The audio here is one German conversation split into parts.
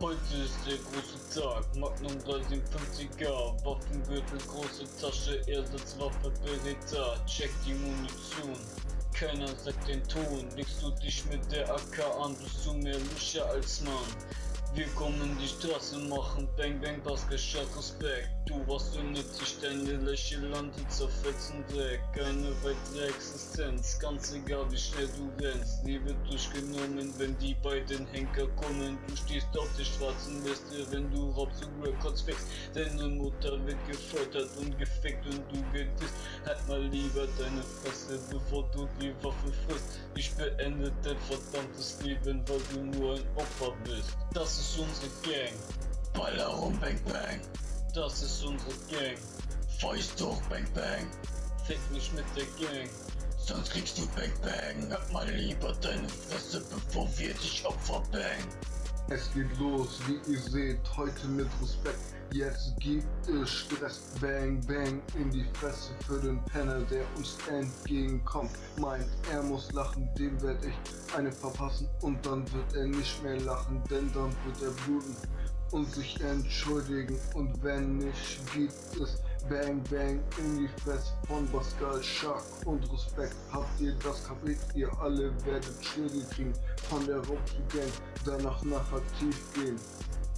Heute ist der große Tag, Magnum 357er, Waffengürtel, große Tasche, Ersatzwaffe, Beretta, check die Munition. Keiner sagt den Ton, legst du dich mit der AK an, bist du mehr Luscher als Mann. Wir kommen die Straße machen, Bang Bang, Basketball, Respekt. Du warst so nützlich, deine Lächelande zerfetzen Dreck. Keine weitere Existenz, ganz egal wie schnell du rennst. Liebe durchgenommen, wenn die beiden Henker kommen. Du stehst auf der schwarzen Liste, wenn du Raubs und Records fängst. Deine Mutter wird gefoltert und gefickt und du gedisst. Halt mal lieber deine Fresse, bevor du die Waffe frisst. Ich beende dein verdammtes Leben, weil du nur ein Opfer bist. Das ist unsere Gang. Ballerung, Bang Bang. Das ist unsere Gang. Fäust hoch, Bang Bang. Fick mich mit der Gang. Sonst kriegst du Bang Bang. Hab mal lieber deine Fresse, bevor wir dich Opfer bang. Es geht los, wie ihr seht, heute mit Respekt. Jetzt gibt es Stress, Bang Bang in die Fresse für den Penner, der uns entgegenkommt. Meint, er muss lachen, dem werd ich eine verpassen und dann wird er nicht mehr lachen, denn dann wird er bluten und sich entschuldigen. Und wenn nicht, gibt es Bang Bang in die Fresse von Pascal Shark und Respekt. Habt ihr das kapiert? Ihr alle werdet Schädel kriegen von der Raubzu-Gang, danach aktiv gehen.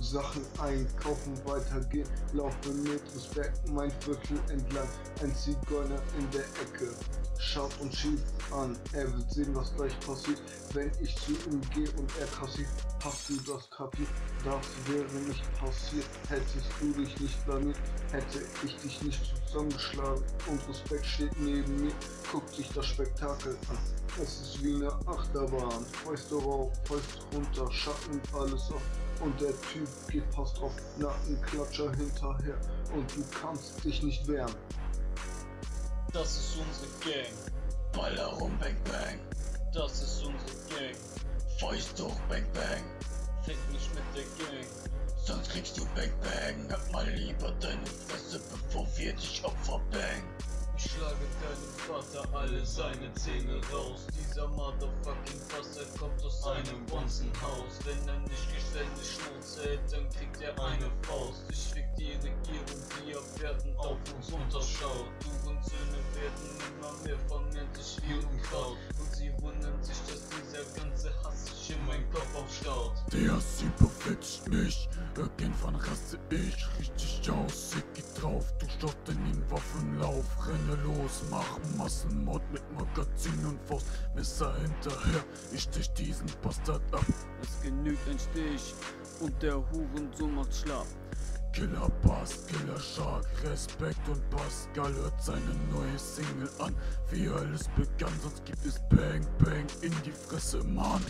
Sachen einkaufen, weitergehen, laufe mit Respekt mein Viertel entlang, ein Zigeuner in der Ecke, schaut und schiebt an, er wird sehen, was gleich passiert, wenn ich zu ihm gehe und er kassiert. Hast du das kapiert? Das wäre nicht passiert, hättest du dich nicht blamiert, hätte ich dich nicht zusammengeschlagen und Respekt steht neben mir, guckt sich das Spektakel an. Es ist wie eine Achterbahn, Fäuste rauf, Fäuste runter, Schatten alles auf. Und der Typ geht fast drauf, Nackenklatscher hinterher und du kannst dich nicht wehren. Das ist unsere Gang. Ballerung, Bang Bang. Das ist unsere Gang. Fäust hoch, Bang Bang. Fick mich mit der Gang. Sonst kriegst du Bang Bang. Hab mal lieber deine Fresse, bevor wir dich Opfer bang. Ich schlage deinem Vater alle seine Zähne raus. Dieser motherfucking Bastard kommt aus seinem Bonzenhaus. Wenn er nicht geständig Schnauze hält, dann kriegt er eine Faust. Ich fick die Regierung, die ab Werten auf uns unterschaut. Söhne werden immer mehr, vermehren sich wie Unkraut. Und sie wundern sich, dass dieser ganze Hass sich in meinen Kopf aufstaut. Der sie bewitzt mich, irgendwann raste ich richtig aus. Ich geh drauf, du schaust in den Waffenlauf. Renne los, mach Massenmord mit Magazin und Faust. Messer hinterher, ich stich diesen Bastard ab. Es genügt ein Stich und der Hurensohn macht schlapp. Killer Bass, Killer Shark, Respekt und Pascal hört seine neue Single an. Wie alles begann, sonst gibt es Bang Bang in die Fresse, Mann.